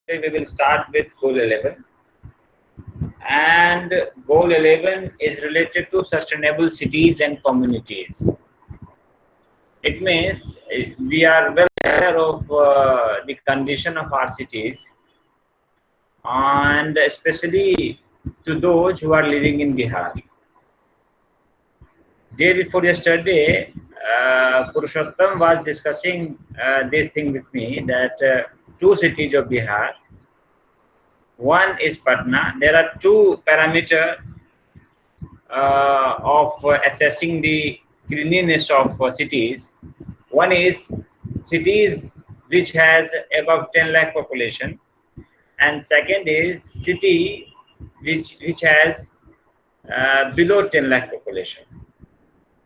we will start with goal 11. And goal 11 is related to sustainable cities and communities. It means we are well aware of the condition of our cities, and especially to those who are living in Bihar. Day before yesterday, Purushottam was discussing this thing with me, that two cities of Bihar. One is Patna. There are two parameters of assessing the cleanliness of cities. One is cities which has above 10 lakh population, and second is city which has below 10 lakh population.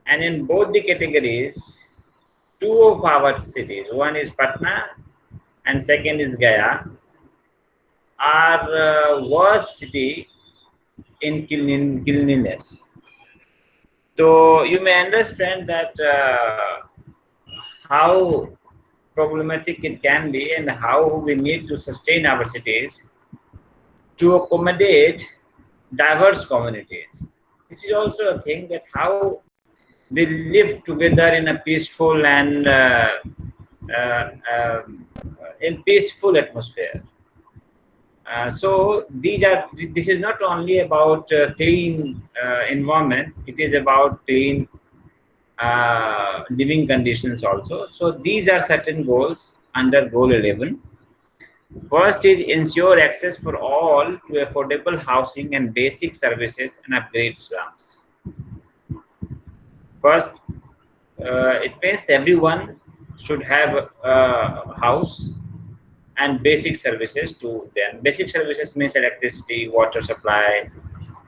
And in both the categories, two of our cities, one is Patna and second is Gaya, are worst city in cleanliness. So you may understand that how problematic it can be and how we need to sustain our cities to accommodate diverse communities. This is also a thing, that how we live together in a peaceful and in peaceful atmosphere. So this is not only about clean environment, it is about clean living conditions also. So these are certain goals under goal 11. First is ensure access for all to affordable housing and basic services and upgrade slums. First, it means everyone should have a house and basic services to them. Basic services means electricity, water supply,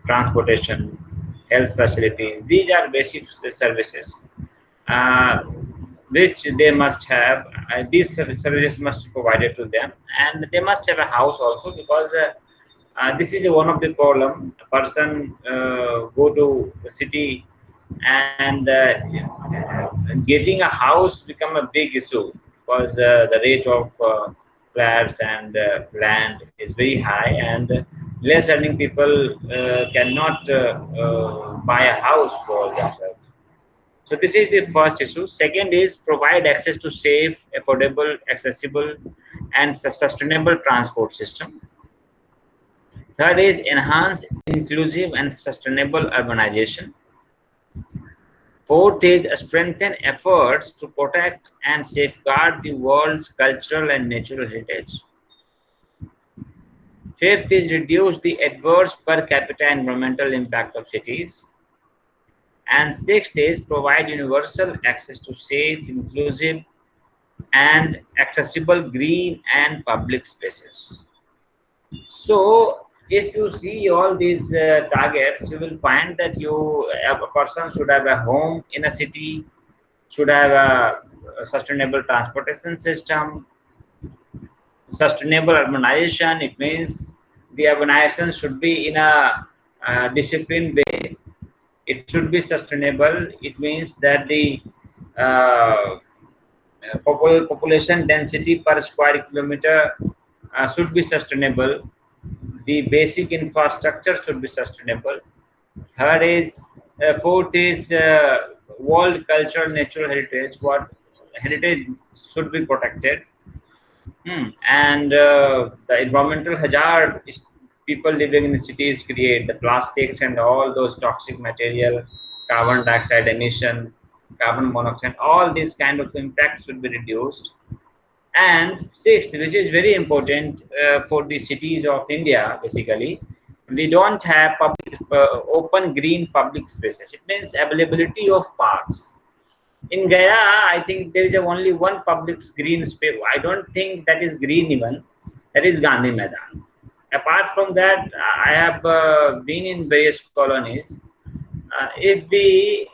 transportation, health facilities. These are basic services which they must have. These services must be provided to them, and they must have a house also, because this is one of the problem. A person go to the city and getting a house become a big issue, because the rate of flats and land is very high, and less earning people cannot buy a house for themselves. So this is the first issue. Second is provide access to safe, affordable, accessible, and sustainable transport system. Third is enhance inclusive and sustainable urbanization. Fourth is strengthen efforts to protect and safeguard the world's cultural and natural heritage. Fifth is reduce the adverse per capita environmental impact of cities. And sixth is provide universal access to safe, inclusive, and accessible green and public spaces. So if you see all these targets, you will find that a person should have a home in a city, should have a sustainable transportation system, sustainable urbanization. It means the urbanization should be in a disciplined way. It should be sustainable. It means that the population density per square kilometer should be sustainable. The basic infrastructure should be sustainable. Fourth is world cultural natural heritage. What heritage should be protected, and the environmental hazard is people living in the cities create, the plastics and all those toxic material, carbon dioxide emission, carbon monoxide, all these kind of impacts should be reduced. And sixth, which is very important for the cities of India, basically, we don't have public, open green public spaces. It means availability of parks. In Gaya, I think there is only one public green space. I don't think that is green even. That is Gandhi Maidan. Apart from that, I have been in various colonies. If we,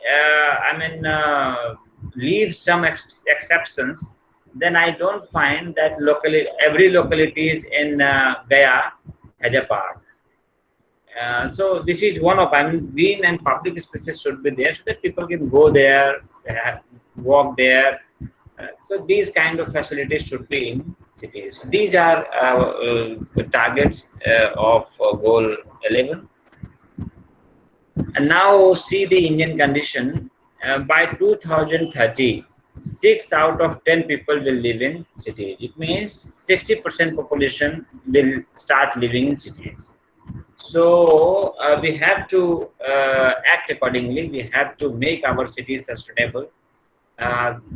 leave some exceptions, then I don't find that every localities in Gaya has a park. So this is one of, green and public spaces should be there so that people can go there, walk there. So these kind of facilities should be in. cities. These are the targets of goal 11. And now see the Indian condition. By 2030, 6 out of 10 people will live in cities. It means 60% population will start living in cities. So we have to act accordingly. We have to make our cities sustainable.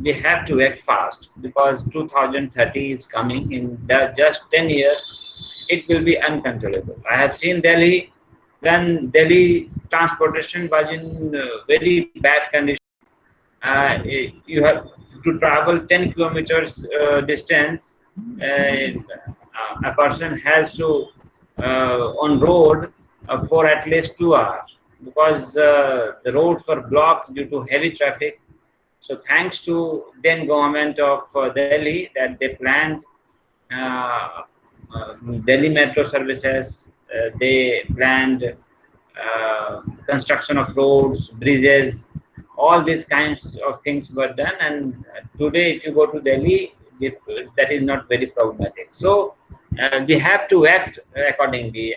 We have to act fast because 2030 is coming. In just 10 years, it will be uncontrollable. I have seen Delhi when Delhi's transportation was in very bad condition. You have to travel 10 kilometers distance. A person has to on road for at least 2 hours because the roads were blocked due to heavy traffic. So thanks to then government of Delhi that they planned uh, Delhi metro services. They planned construction of roads, bridges, all these kinds of things were done. And today, if you go to Delhi, that is not very problematic. So we have to act accordingly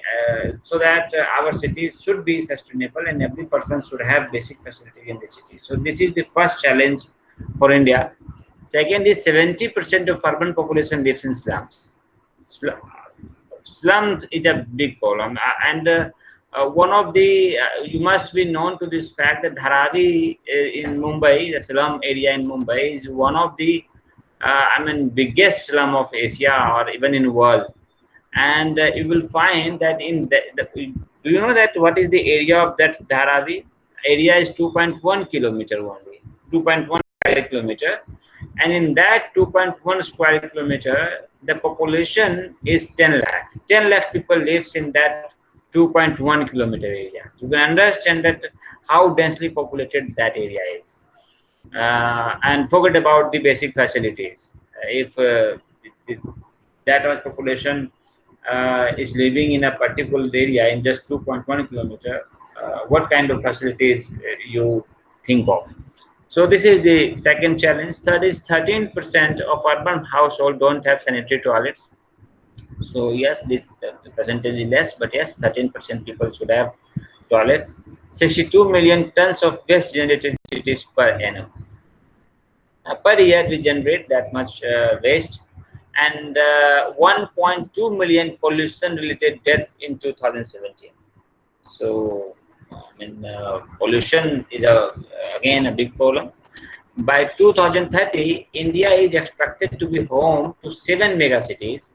so that our cities should be sustainable and every person should have basic facilities in the city. So this is the first challenge for India. Second is 70% of urban population lives in slums. Slums is a big problem, and one of the you must be known to this fact that Dharavi in Mumbai, the slum area in Mumbai, is one of the biggest slum of Asia or even in world. And you will find that in do you know that what is the area of that Dharavi? Area is 2.1 kilometer only, 2.1 square kilometer, and in that 2.1 square kilometer, the population is 10 lakh. 10 lakh people lives in that 2.1 kilometer area. You can understand that how densely populated that area is. And forget about the basic facilities. If that much population is living in a particular area in just 2.1 kilometer, what kind of facilities you think of? So this is the second challenge. Third is 13% of urban households don't have sanitary toilets. So yes, this the percentage is less, but yes, 13% people should have toilets. 62 million tons of waste generated in cities per annum. Per year, we generate that much waste, and 1.2 million pollution-related deaths in 2017. So, pollution is again a big problem. By 2030, India is expected to be home to 7 megacities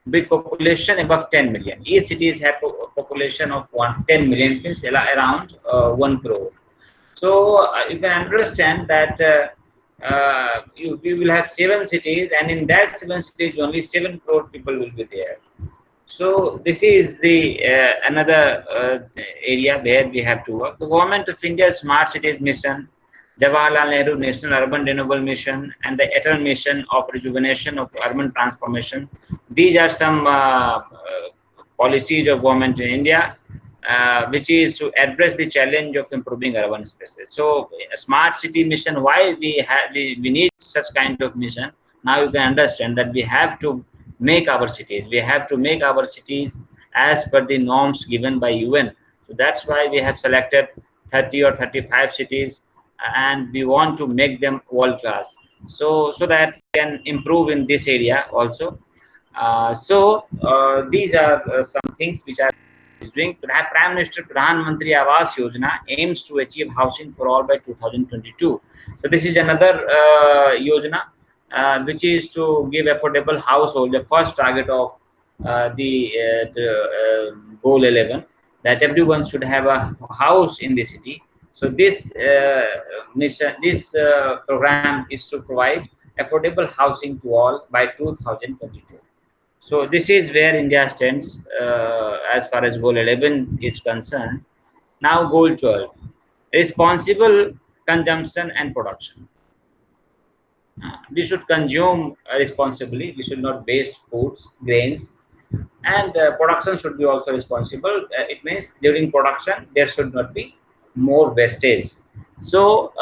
with population above 10 million. Each cities have a population of 10 million, means around 1 crore. So you can understand that you will have 7 cities, and in that 7 cities, only 7 crore people will be there. So this is the another area where we have to work. The government of India's Smart Cities Mission, Jawaharlal Nehru National Urban Renewable Mission, and the Atal Mission of Rejuvenation of Urban Transformation. These are some policies of government in India, which is to address the challenge of improving urban spaces. So, a smart city mission. Why we need such kind of mission? Now you can understand that we have to make our cities. We have to make our cities as per the norms given by UN. So that's why we have selected 30 or 35 cities, and we want to make them world class. So that we can improve in this area also. These are some things which are doing. Prime Minister Pradhan Mantri Awas Yojana aims to achieve housing for all by 2022. So this is another yojana which is to give affordable household, the first target of the goal 11, that everyone should have a house in the city. So this mission, this program is to provide affordable housing to all by 2022. So this is where India stands as far as goal 11 is concerned. Now goal 12, responsible consumption and production. We should consume responsibly. We should not waste foods, grains, and production should be also responsible. It means during production there should not be more wastage. So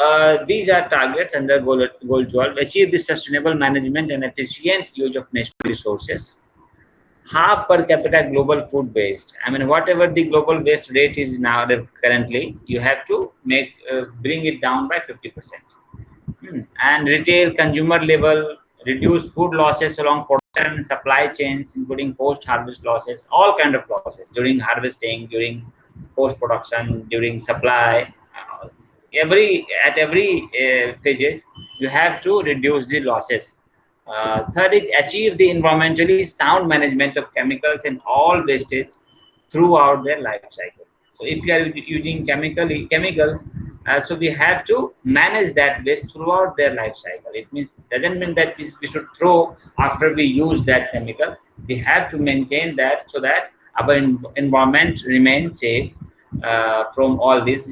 these are targets under goal 12: achieve the sustainable management and efficient use of natural resources, half per capita global food waste. I mean, whatever the global waste rate is now currently, you have to make bring it down by 50%. And retail consumer level, reduce food losses along production and supply chains, including post harvest losses, all kind of losses during harvesting, during post production, during supply. Every phases, you have to reduce the losses. Third is achieve the environmentally sound management of chemicals and all wastage throughout their life cycle. So if you are using chemicals, so we have to manage that waste throughout their life cycle. It means doesn't mean that we should throw after we use that chemical. We have to maintain that so that our environment remains safe from all these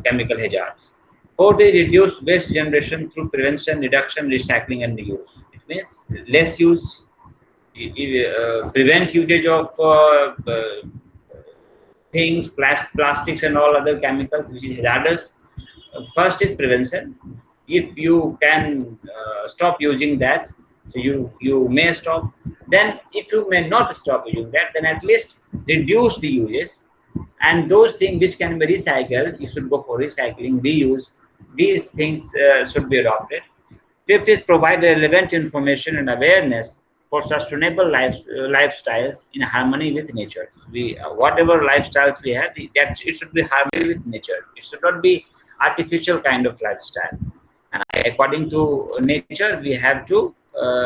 chemical hazards. Fourth, they reduce waste generation through prevention, reduction, recycling, and reuse. It means less use, prevent usage of things, plastics, and all other chemicals which is hazardous. First is prevention. If you can stop using that, so you may stop. Then, if you may not stop using that, then at least reduce the uses. And those things which can be recycled, you should go for recycling, reuse. These things should be adopted. Fifth is provide relevant information and awareness for sustainable lifestyles in harmony with nature. We whatever lifestyles we have, that it should be harmony with nature. It should not be artificial kind of lifestyle. And according to nature, we have to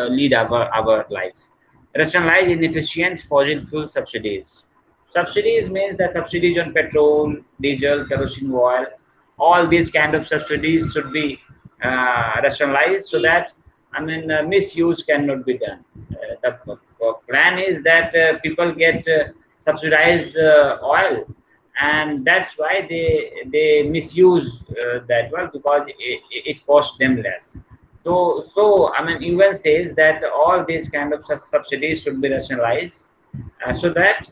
lead our lives. Rationalize inefficient fossil fuel subsidies. Subsidies means the subsidies on petrol, diesel, kerosene oil. All these kind of subsidies should be rationalized so that, I mean, misuse cannot be done. The plan is that people get subsidized oil, and that's why they misuse that well, because it costs them less. So I mean, UN says that all these kind of subsidies should be rationalized so that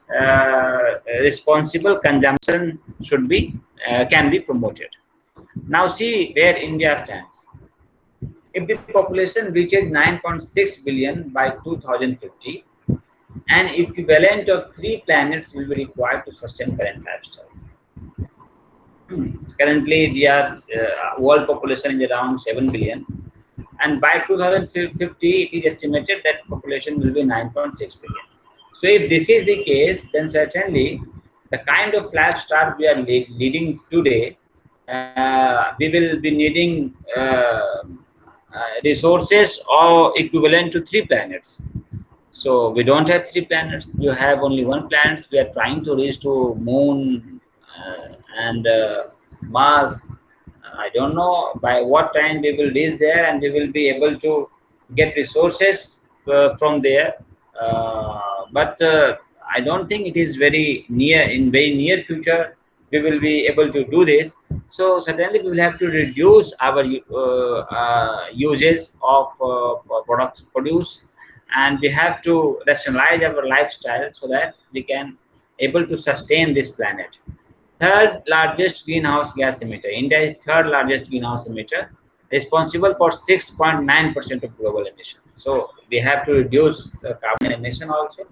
responsible consumption should be can be promoted. Now see where India stands. If the population reaches 9.6 billion by 2050, an equivalent of 3 planets will be required to sustain current lifestyle. Currently, world population is around 7 billion, and by 2050, it is estimated that population will be 9.6 billion. So, if this is the case, then certainly the kind of lifestyle we are leading today, we will be needing resources or equivalent to 3 planets. So we don't have 3 planets. We have only one planet. We are trying to reach to Moon and Mars. I don't know by what time we will reach there, and we will be able to get resources from there. But I don't think it is very near. In very near future, we will be able to do this. So certainly, we will have to reduce our uses of products produced, and we have to rationalize our lifestyle so that we can able to sustain this planet. Third largest greenhouse gas emitter. India is third largest greenhouse emitter, responsible for 6.9% of global emissions. So we have to reduce the carbon emission also.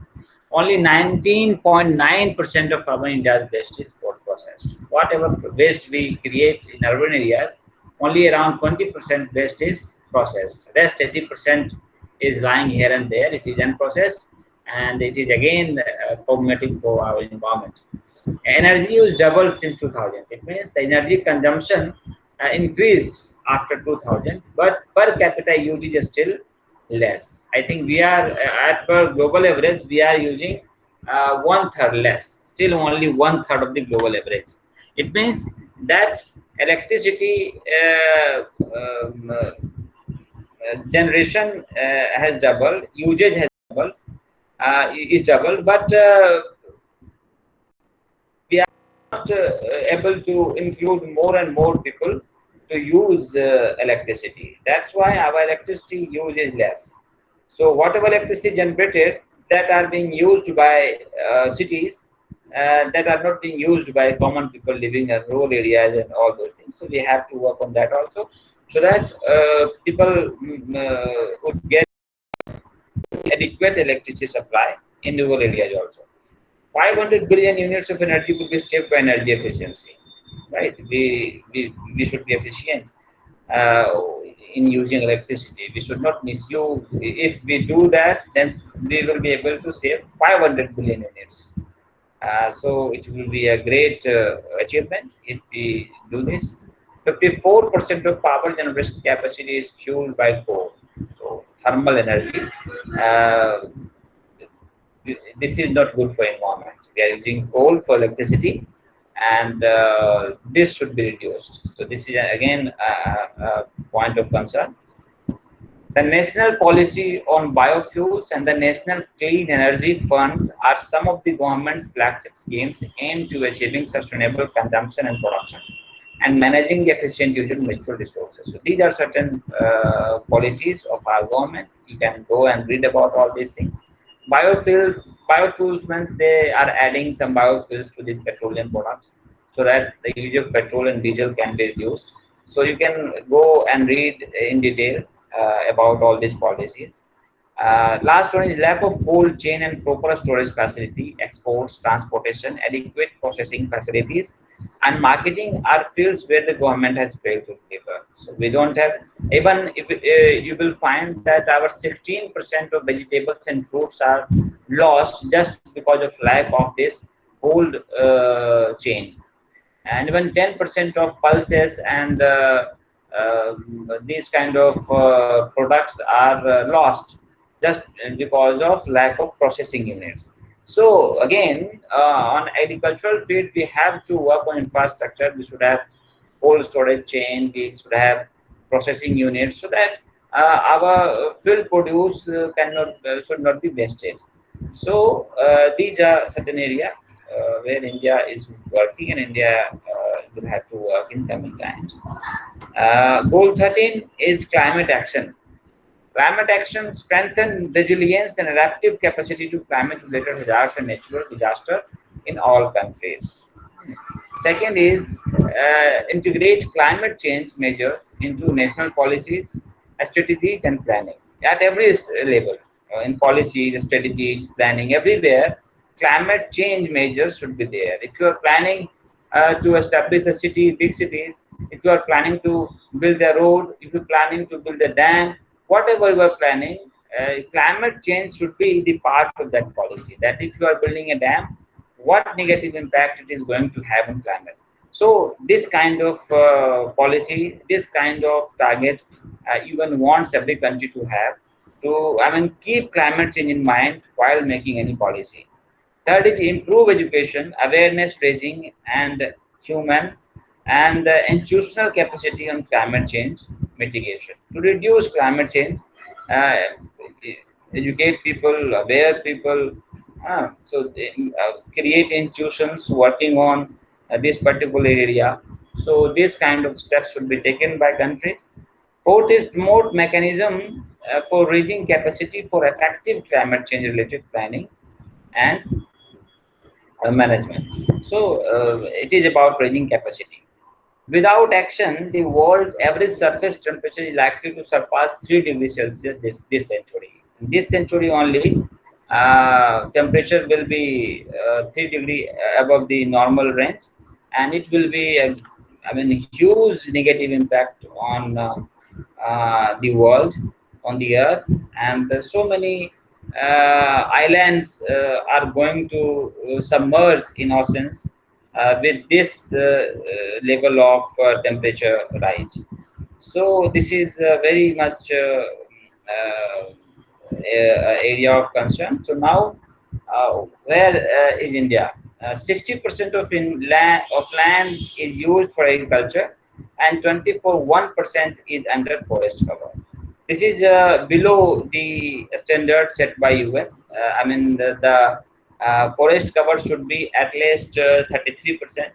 Only 19.9% of urban India's waste is processed. Whatever waste we create in urban areas, only around 20% waste is processed. Rest 80% is lying here and there. It is unprocessed, and it is again problematic for our environment. Energy use doubled since 2000. It means the energy consumption increased after 2000, but per capita usage is still less. I think we are at per global average, we are using one third less, still only one third of the global average. It means that electricity generation has doubled, usage has doubled, is doubled, but we are not able to include more and more people to use electricity. That's why our electricity use is less. So whatever electricity generated that are being used by cities, that are not being used by common people living in rural areas and all those things. So we have to work on that also, so that people would get adequate electricity supply in rural areas also. 500 billion units of energy could be saved by energy efficiency, right? We should be efficient uh, in using electricity. We should not misuse. If we do that, then we will be able to save 500 billion units. So it will be a great achievement if we do this. 54% of power generation capacity is fueled by coal, so thermal energy. Uh, this is not good for environment. We are using coal for electricity, and this should be reduced. So this is again a point of concern. The national policy on biofuels and the national clean energy funds are some of the government's flagship schemes aimed to achieving sustainable consumption and production and managing the efficient use of natural resources. So these are certain policies of our government. You can go and read about all these things. Biofuels means they are adding some biofuels to the petroleum products so that the use of petrol and diesel can be reduced. So you can go and read in detail about all these policies. Last one is lack of cold chain and proper storage facility, exports, transportation, adequate processing facilities, and marketing are fields where the government has failed to deliver. So we don't have, even if you will find that our 16% of vegetables and fruits are lost just because of lack of this cold chain, and even 10% of pulses and these kind of products are lost just because of lack of processing units. So again, on agricultural field, we have to work on infrastructure. We should have cold storage chain. We should have processing units so that our field produce cannot should not be wasted. So these are certain area where India is working, and India will have to work in coming times. Goal 13 is climate action. Climate action strengthen resilience and adaptive capacity to climate-related hazards and natural disaster in all countries. Second is integrate climate change measures into national policies, strategies, and planning at every level. In policies, strategies, planning, everywhere, climate change measures should be there. If you are planning to establish a city, big cities, if you are planning to build a road, if you are planning to build a dam, whatever you are planning, climate change should be the part of that policy. That if you are building a dam, what negative impact it is going to have on climate. So this kind of policy, this kind of target, even wants every country to have to, I mean, keep climate change in mind while making any policy. Third is improve education, awareness raising, and human and institutional capacity on climate change mitigation. To reduce climate change, uh, educate people, aware people, create institutions working on this particular area. So this kind of steps should be taken by countries. Fourth is promote mechanism for raising capacity for effective climate change related planning and management. So it is about raising capacity. Without action, the world's average surface temperature is likely to surpass 3 degrees Celsius this century. In this century only, temperature will be 3 degree above the normal range, and it will be, I mean, huge negative impact on the world, on the earth, and so many islands are going to submerge in oceans with this level of temperature rise. So this is very much area of concern. So now, where is India? 60% of land is used for agriculture, and 24.1% is under forest cover. This is below the standard set by UN. I mean, the forest cover should be at least 33%.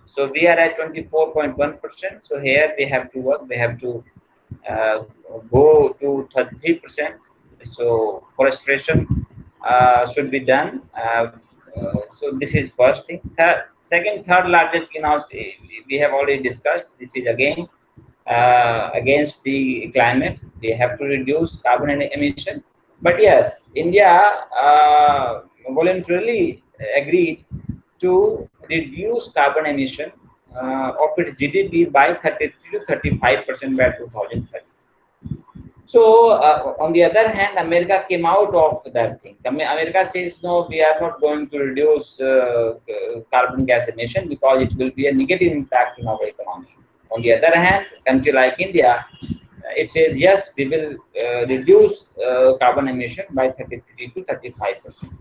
So we are at 24.1%. So here we have to work. We have to uh, go to 33%. So forestation should be done So this is first thing. Second, third largest greenhouse we have already discussed. This is again against the climate. They have to reduce carbon emission. But yes, India voluntarily agreed to reduce carbon emission of its GDP by 33 to 35% by 2030. So, on the other hand, America came out of that thing. America says, no, we are not going to reduce carbon gas emission because it will be a negative impact on our economy. On the other hand, country like India, it says, yes, we will reduce carbon emission by 33 to 35%.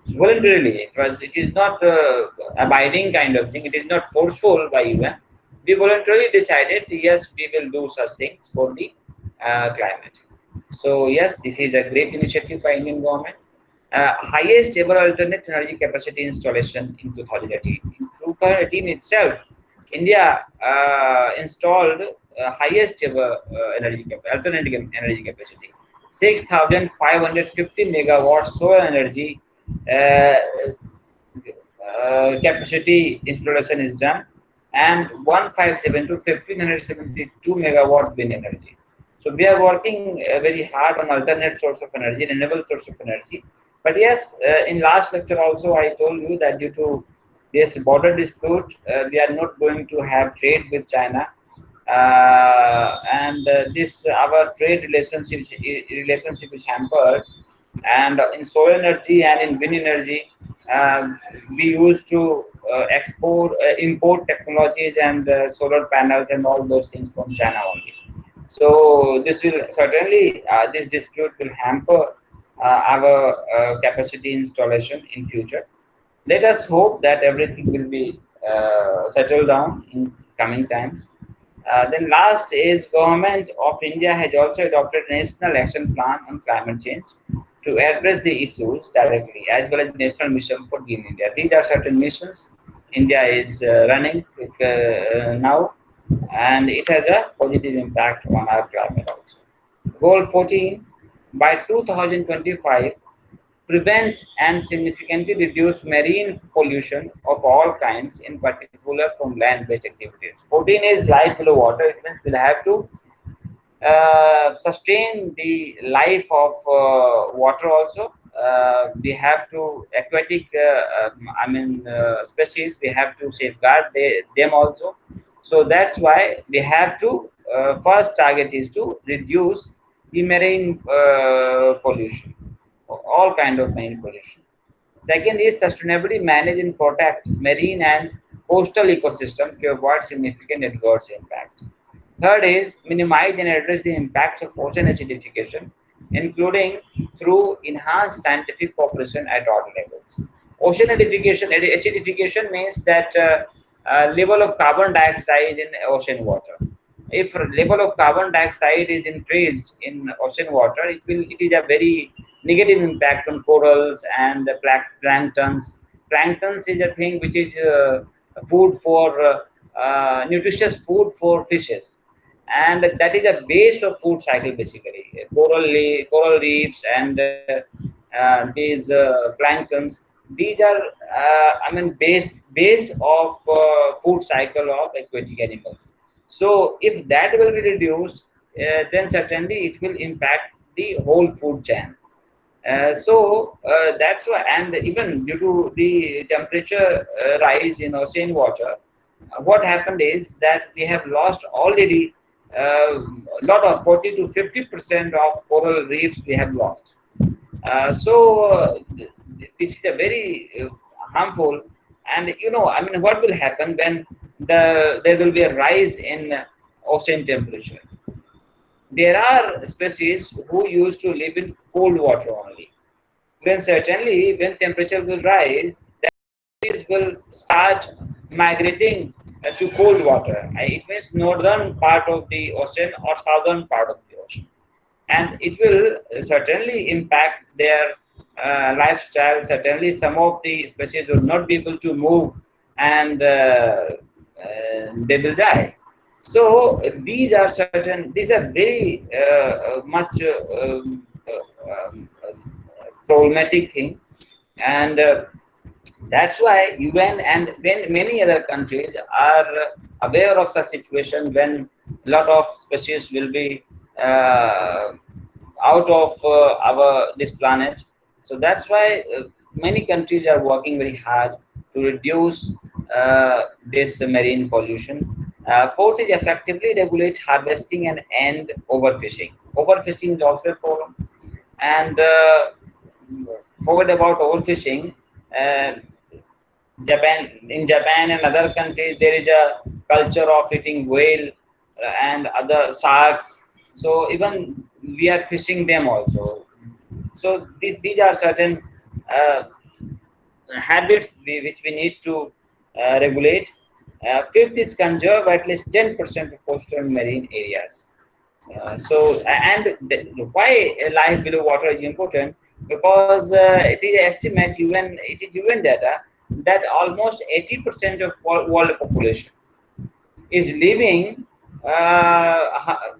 Voluntarily, it is not abiding kind of thing. It is not forceful by UN. We voluntarily decided, yes, we will do such things for the climate. So yes, this is a great initiative by Indian government. Highest ever alternate energy capacity installation in 2018. In 2018 itself, India installed highest ever alternative energy capacity. 6,550 megawatts solar energy uh, capacity installation is done, and 157 to 1572 megawatt wind energy. So we are working very hard on alternate source of energy, renewable source of energy. But yes, in last lecture also I told you that due to this border dispute, we are not going to have trade with China, and this our trade relationship is hampered. And in solar energy and in wind energy, we used to import technologies and solar panels and all those things from China only. So this will certainly this dispute will hamper our capacity installation in future. Let us hope that everything will be settled down in coming times. Then last is government of India has also adopted a national action plan on climate change to address the issues directly, as well as national mission for Green India. These are certain missions India is running now, and it has a positive impact on our climate also. Goal 14, by 2025, prevent and significantly reduce marine pollution of all kinds, in particular from land-based activities. 14 is life below water. It means we'll have to sustain the life of water also. We have to aquatic, species. We have to safeguard them also. So that's why we have to first target is to reduce the marine pollution, all kind of marine pollution. Second is sustainably manage and protect marine and coastal ecosystem to avoid significant adverse impact. Third is minimize and address the impacts of ocean acidification, including through enhanced scientific cooperation at all levels. Ocean acidification means that level of carbon dioxide in ocean water. If level of carbon dioxide is increased in ocean water, it is a very negative impact on corals and planktons. Planktons is a thing which is food for nutritious food for fishes, and that is a base of food cycle basically. Coral reefs and these planktons, these are base of food cycle of aquatic animals. So if that will be reduced, then certainly it will impact the whole food chain. That's why, and even due to the temperature rise in ocean water, what happened is that we have lost already a lot of 40 to 50% of coral reefs we have lost. This is a very harmful, and what will happen when there will be a rise in ocean temperature. There are species who used to live in cold water only. Then certainly when temperature will rise, species will start migrating to cold water. It means northern part of the ocean or southern part of the ocean, and it will certainly impact their lifestyle. Certainly, some of the species will not be able to move, and they will die. So these are very much problematic thing, and That's why UN and when many other countries are aware of such situation when a lot of species will be uh, out of our this planet. So that's why many countries are working very hard to reduce this marine pollution. Fourth is effectively regulate harvesting and end overfishing. Overfishing is also a problem, and forget about overfishing. Uh, Japan and other countries, there is a culture of eating whale and other sharks. So even we are fishing them also. So these are certain uh, habits which we need to regulate. Fifth is conserve at least 10% of coastal and marine areas. Why life below water is important? Because it is estimate UN, it is UN data that almost 80% of world population is living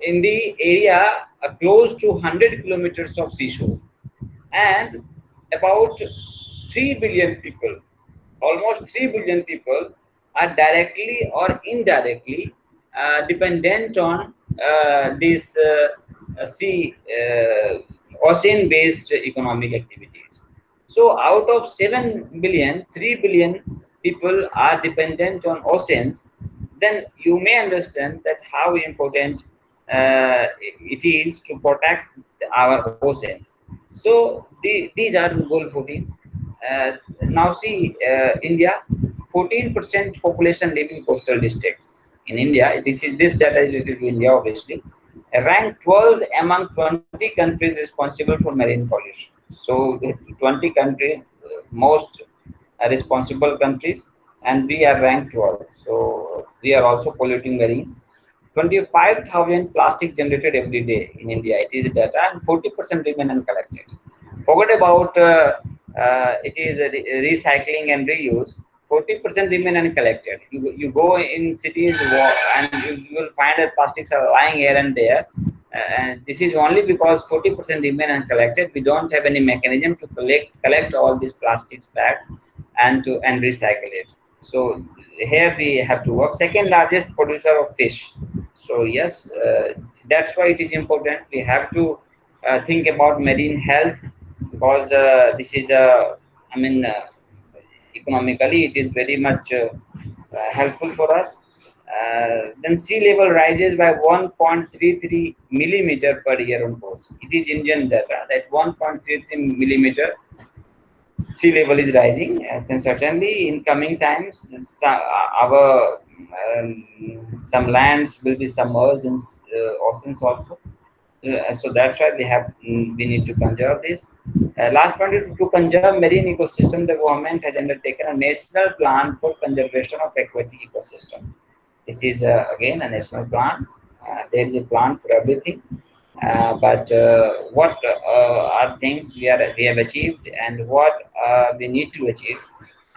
in the area close to 100 kilometers of seashore, and about 3 billion people, almost 3 billion people, are directly or indirectly dependent on these sea ocean based economic activities. So out of 7 billion, 3 billion people are dependent on oceans. Then you may understand that how important it is to protect our oceans. So these are goal 14. Uh, Now see, India, 14% population live in coastal districts. In India, this data is related to India, obviously. Ranked 12th among 20 countries responsible for marine pollution. So the 20 countries, most responsible countries, and we are ranked 12th. So we are also polluting marine. 25,000 plastic generated every day in India. It is data, and 40% remain uncollected. Forget about it is recycling and reuse. 40% remain uncollected. You go in cities and you will find that plastics are lying here and there. And this is only because 40% remain uncollected. We don't have any mechanism to collect all these plastics bags and recycle it. So here we have to work. Second largest producer of fish. So yes, that's why it is important. We have to think about marine health, because this is I mean, economically it is very much helpful for us. Then sea level rises by 1.33 millimeter per year on coast. It is Indian data that 1.33 millimeter sea level is rising, and certainly in coming times, our some lands will be submerged in oceans also. So that's why we need to conserve this. Last point is to conserve marine ecosystem. The government has undertaken a national plan for conservation of aquatic ecosystem. This is again a national plan. There is a plan for everything. But what are things we have achieved, and what we need to achieve?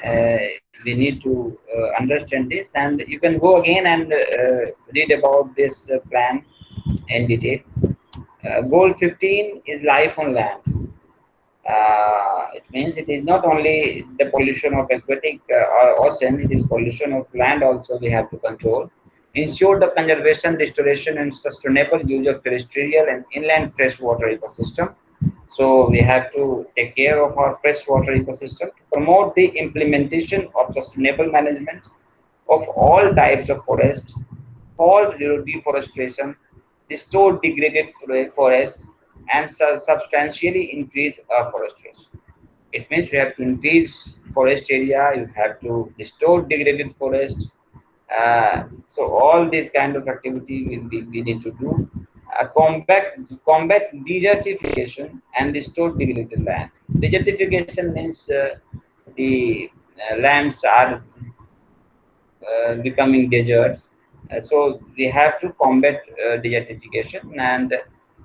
Uh, we need to understand this, and you can go again and read about this plan in detail. Goal 15 is life on land. It means it is not only the pollution of aquatic or ocean, it is pollution of land also we have to control. Ensure the conservation, restoration, and sustainable use of terrestrial and inland freshwater ecosystem. So we have to take care of our freshwater ecosystem to promote the implementation of sustainable management of all types of forest, all deforestation, restore degraded forests, and substantially increase afforestation. It means you have to increase forest area, you have to restore degraded forest. So all these kind of activity we need to do. Combat desertification and restore degraded land. Desertification means the lands are becoming deserts. So we have to combat desertification and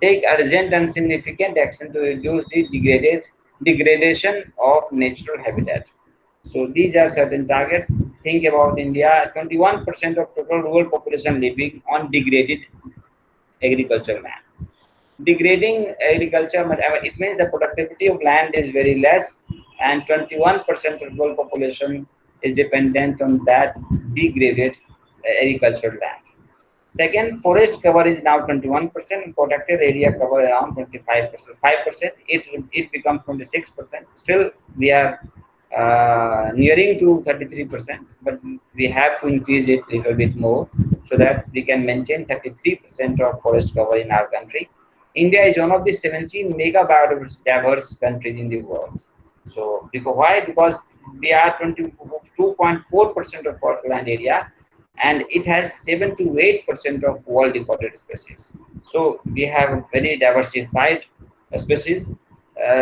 take urgent and significant action to reduce the degradation of natural habitat. So these are certain targets. Think about India: 21% of total rural population living on degraded agricultural land. Degrading agriculture, it means the productivity of land is very less, and 21% of world population is dependent on that degraded agricultural land. Second, forest cover is now 21%, and protected area cover around 25%. 5%, it becomes 26%. Still, we are nearing to 33%, but we have to increase it a little bit more so that we can maintain 33% of forest cover in our country. India is one of the 17 mega biodiverse diverse countries in the world. So, because why? Because we are 22.4% of forest land area, and it has 7 to 8% of world recorded species. So we have very diversified species.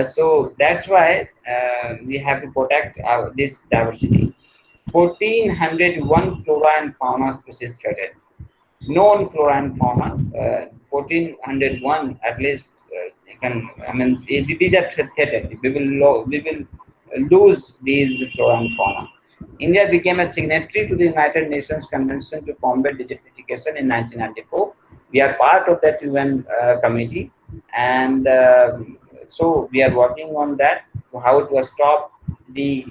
So that's why we have to protect this diversity. 1401 flora and fauna species threatened. Known flora and fauna, 1401 at least. You can, I mean, these are threatened. We will lose these flora and fauna. India became a signatory to the United Nations Convention to Combat Desertification in 1994. We are part of that UN committee, and so we are working on that, how to stop the,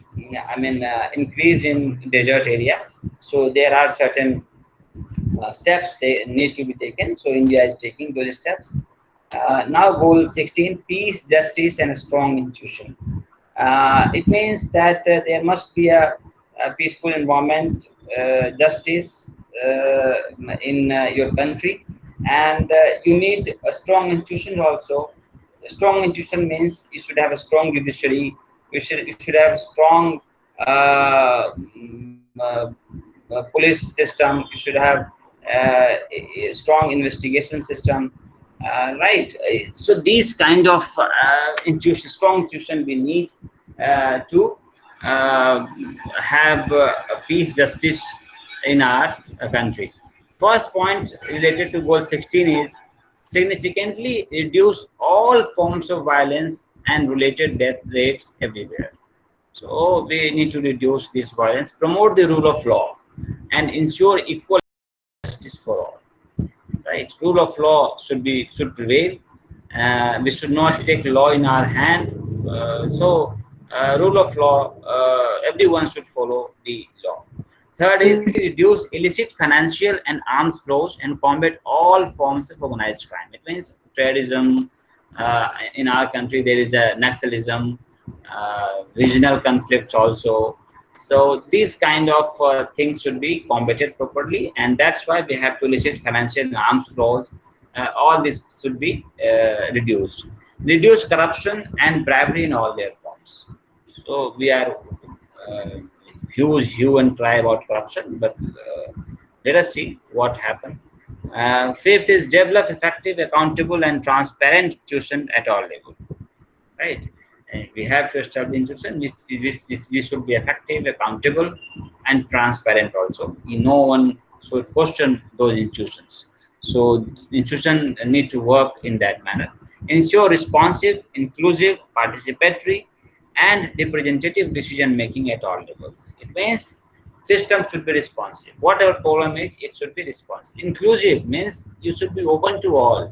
increase in desert area. So there are certain steps they need to be taken. So India is taking those steps. Now, goal 16: peace, justice, and a strong institution. It means that there must be a peaceful environment, justice in your country, and you need a strong institution also. A strong institution means you should have a strong judiciary. You should have a strong police system. You should have a strong investigation system, right? So these kind of strong institution we need to uh, have peace, justice in our country. First point related to goal 16 is significantly reduce all forms of violence and related death rates everywhere. So we need to reduce this violence, promote the rule of law, and ensure equal justice for all. Right? Rule of law should prevail. We should not take law in our hand. Rule of law, everyone should follow the law. Third is reduce illicit financial and arms flows and combat all forms of organized crime. It means terrorism. In our country, there is a nationalism, regional conflicts also. So these kind of things should be combated properly, and that's why we have to elicit financial and arms flows. All this should be reduced. Reduce corruption and bribery in all their forms. So we are huge hue and cry about corruption, but let us see what happens. Fifth is develop effective, accountable, and transparent institution at all levels. Right? And we have to establish institution which should be effective, accountable, and transparent also. No one should question those institutions. So institutions need to work in that manner. Ensure responsive, inclusive, participatory, and representative decision making at all levels. It means system should be responsive. Whatever problem is, it should be responsive. Inclusive means you should be open to all,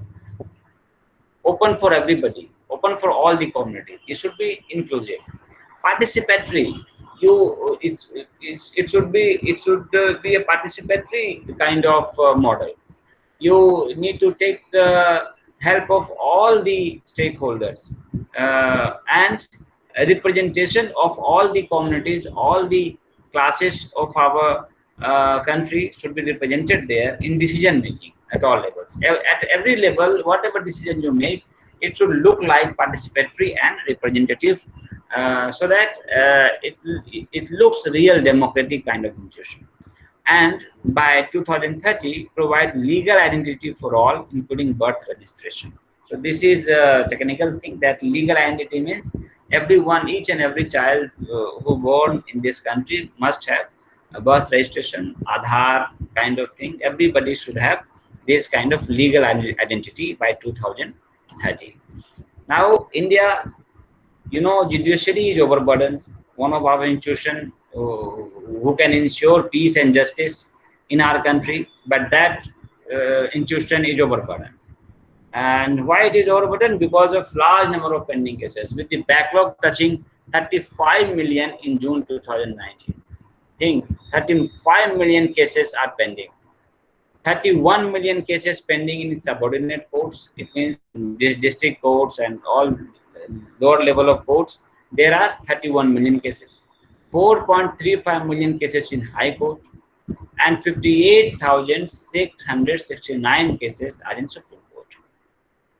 open for everybody, open for all the community. It should be inclusive. Participatory, it should be a participatory kind of model. You need to take the help of all the stakeholders, and a representation of all the communities, all the classes of our country should be represented there in decision making at all levels. At every level, whatever decision you make, it should look like participatory and representative, so that it looks real democratic kind of institution. And by 2030, provide legal identity for all, including birth registration. So this is a technical thing, that legal identity means everyone, each and every child who born in this country must have a birth registration, Aadhaar kind of thing. Everybody should have this kind of legal identity by 2030. Now, India, judiciary is overburdened. One of our institutions who can ensure peace and justice in our country, but that institution is overburdened. And why it is overburdened? Because of large number of pending cases, with the backlog touching 35 million in June 2019. Think 35 million cases are pending. 31 million cases pending in subordinate courts. It means district courts and all lower level of courts. There are 31 million cases. 4.35 million cases in High Court, and 58,669 cases are in Supreme Court.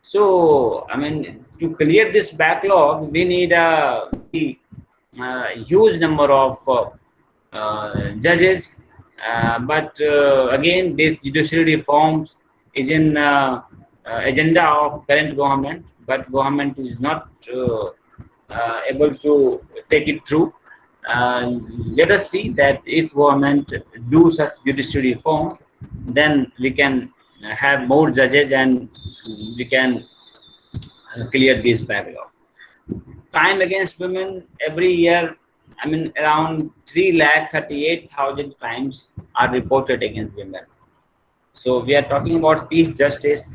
So, I mean, to clear this backlog, we need a huge number of judges. But again, this judiciary reforms is in agenda of current government, but government is not able to take it through. Let us see that if government do such judiciary reform, then we can have more judges and we can clear this backlog. Crime against women every year, I mean, around 338,000 crimes are reported against women. So we are talking about peace justice,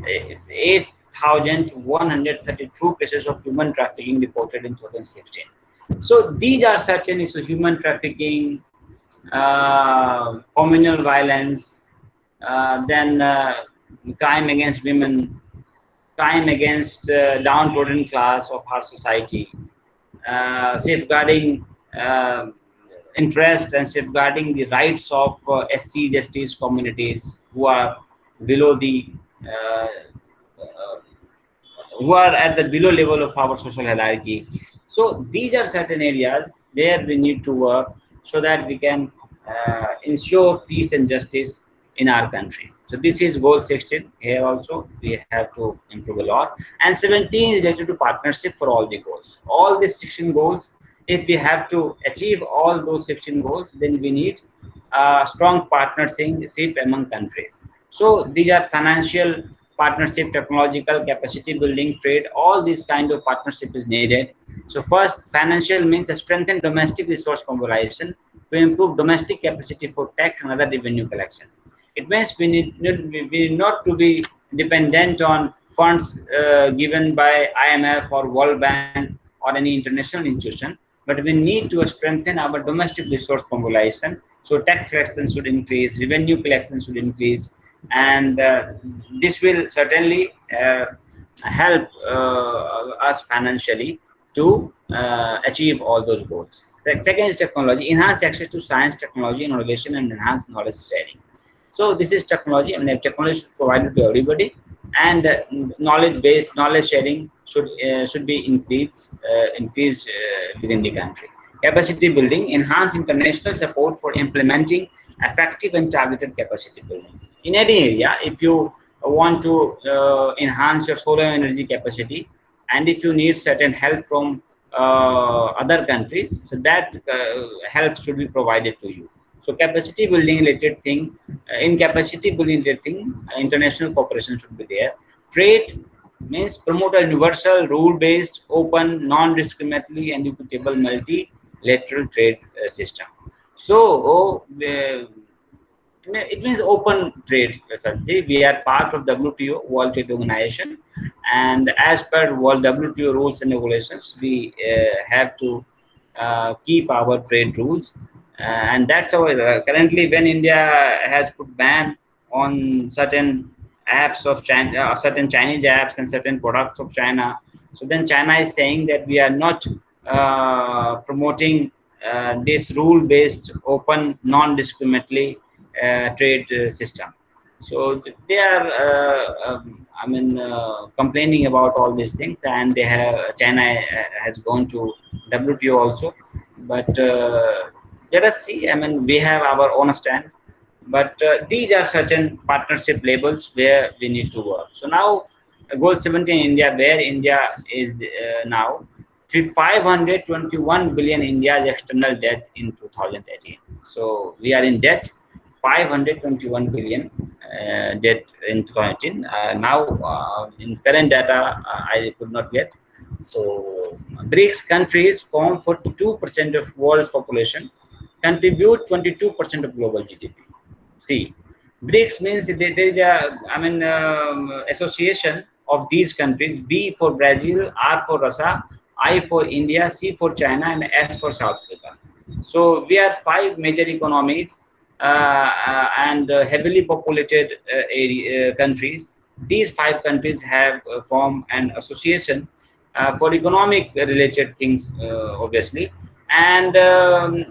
8,132 cases of human trafficking reported in 2016. So these are certain issues: human trafficking, communal violence, then crime against women, crime against downtrodden class of our society, safeguarding interest and safeguarding the rights of SCs, STs communities who are below the uh, uh, who are at the below level of our social hierarchy. So these are certain areas where we need to work so that we can ensure peace and justice in our country. So this is goal 16. Here also we have to improve a lot. And 17 is related to partnership for all the goals. All the 16 goals, if we have to achieve all those 16 goals, then we need strong partnership among countries. So these are financial partnership, technological capacity building, trade, all these kind of partnership is needed. So first, financial means a strengthen domestic resource mobilization to improve domestic capacity for tax and other revenue collection. It means we need not to be dependent on funds given by IMF or World Bank or any international institution, but we need to strengthen our domestic resource mobilization. So tax collection should increase, revenue collection should increase, and this will certainly help us financially to achieve all those goals. Second is technology, enhance access to science, technology, innovation, and enhance knowledge sharing. So this is technology. I mean, technology should provide it to everybody, and knowledge-based knowledge sharing should be increased within the country. Capacity building, enhance international support for implementing effective and targeted capacity building. In any area, if you want to enhance your solar energy capacity, and if you need certain help from other countries, so that help should be provided to you. So capacity building related thing, in capacity building related thing, international cooperation should be there. Trade means promote a universal, rule-based, open, non-discriminatory, and equitable multilateral trade system. So it means open trade. We are part of WTO, World Trade Organization, and as per World WTO rules and regulations, we have to keep our trade rules, and that's how currently when India has put ban on certain apps of China, certain Chinese apps and certain products of China. So then China is saying that we are not promoting this rule-based, open, non-discriminatory trade system. So they are, I mean, complaining about all these things, and they have China has gone to WTO also. But let us see. I mean, we have our own stand, but these are certain partnership labels where we need to work. So now, goal 17 India, where India is now. 521 billion India's external debt in 2018. So we are in debt 521 billion debt in 2018. Now, in current data, I could not get. So BRICS countries form 42% of world's population, contribute 22% of global GDP. See, BRICS means there is a, I mean, association of these countries. B for Brazil, R for Russia, I for India, C for China, and S for South Africa. So we are five major economies and heavily populated countries. These five countries have formed an association for economic related things, obviously. And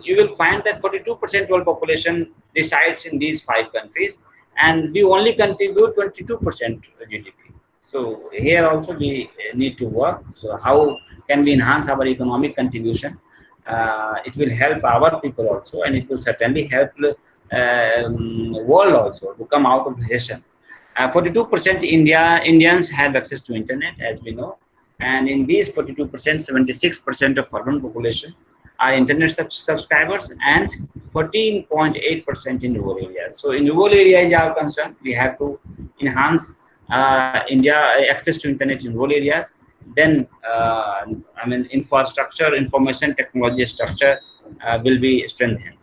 you will find that 42% world population resides in these five countries, and we only contribute 22% GDP. So here also we need to work. So how can we enhance our economic contribution? It will help our people also, and it will certainly help world also to come out of recession. 42% Indians have access to internet, as we know, and in these 42%, 76% of urban population are internet subscribers, and 14.8% in rural areas. So in rural areas are concerned, we have to enhance India access to internet in rural areas. Then infrastructure, information technology structure will be strengthened.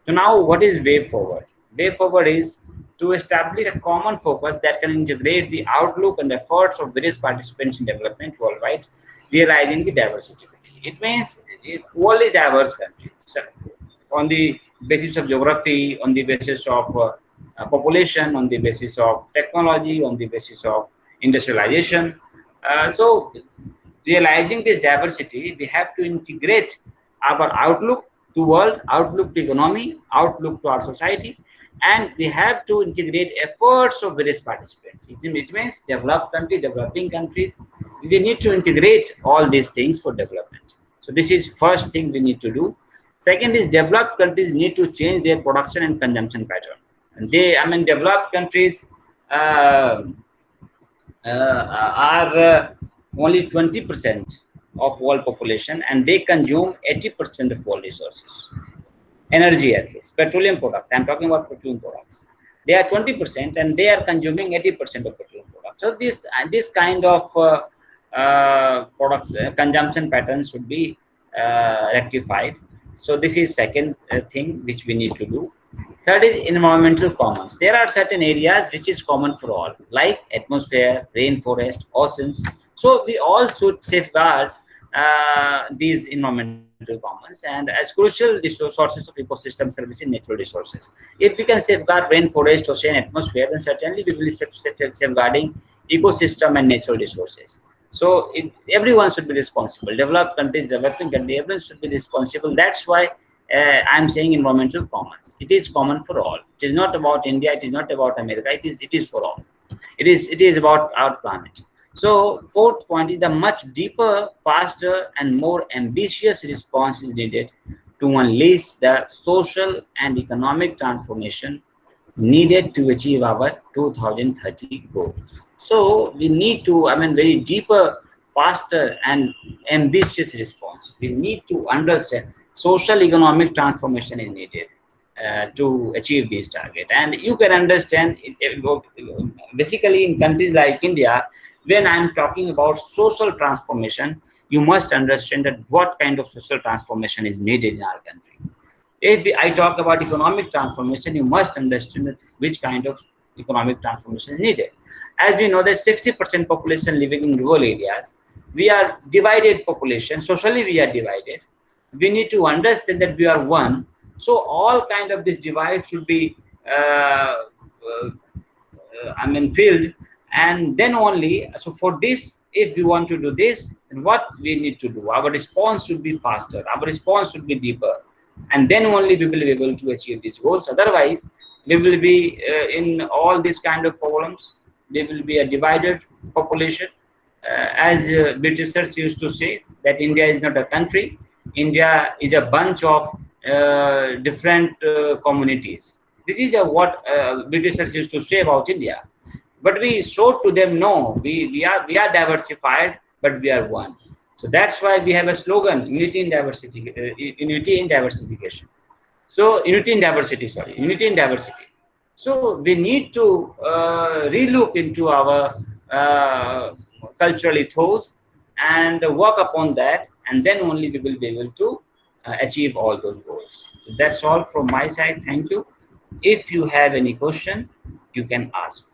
So now, what is way forward? Way forward is to establish a common focus that can integrate the outlook and efforts of various participants in development worldwide, realizing the diversity. It means world is diverse country. So on the basis of geography, on the basis of population, on the basis of technology, on the basis of industrialization. So realizing this diversity, we have to integrate our outlook to world, outlook to economy, outlook to our society, and we have to integrate efforts of various participants. It means developed country, developing countries. We need to integrate all these things for development. So this is first thing we need to do. Second is developed countries need to change their production and consumption pattern. And developed countries uh, are only 20% of world population, and they consume 80% of world resources, energy at least, petroleum products. I'm talking about petroleum products. They are 20%, and they are consuming 80% of petroleum products. So this kind of products consumption patterns should be rectified. So this is second thing which we need to do. Third is environmental commons. There are certain areas which is common for all, like atmosphere, rainforest, oceans. So we all should safeguard these environmental commons and as crucial sources of ecosystem servicing natural resources. If we can safeguard rainforest, ocean, atmosphere, then certainly we will be safeguarding ecosystem and natural resources. So everyone should be responsible. Developed countries, developing countries, everyone should be responsible. That's why I'm saying environmental commons. It is common for all. It is not about India. It is not about America. It is for all. It is about our planet. So fourth point is the much deeper, faster, and more ambitious response is needed to unleash the social and economic transformation needed to achieve our 2030 goals. So we need to, very deeper, faster, and ambitious response. We need to understand social economic transformation is needed to achieve this target. And you can understand, basically in countries like India, when I'm talking about social transformation, you must understand that what kind of social transformation is needed in our country. If I talk about economic transformation, you must understand that which kind of economic transformation is needed. As we know, there's 60% population living in rural areas. We are divided population. Socially, we are divided. We need to understand that we are one. So all kind of this divide should be, filled, and then only. So for this, if we want to do this, then what we need to do? Our response should be faster. Our response should be deeper, and then only we will be able to achieve these goals. Otherwise, we will be in all these kind of problems. There will be a divided population. As Britishers used to say, that India is not a country. India is a bunch of different communities. This is what Britishers used to say about India. But we showed to them, no, we are diversified, but we are one. So that's why we have a slogan: unity in diversity, unity in diversification. So unity in diversity, sorry, unity in diversity. So we need to relook into our cultural ethos and work upon that, and then only we will be able to achieve all those goals. So that's all from my side. Thank you. If you have any question, you can ask.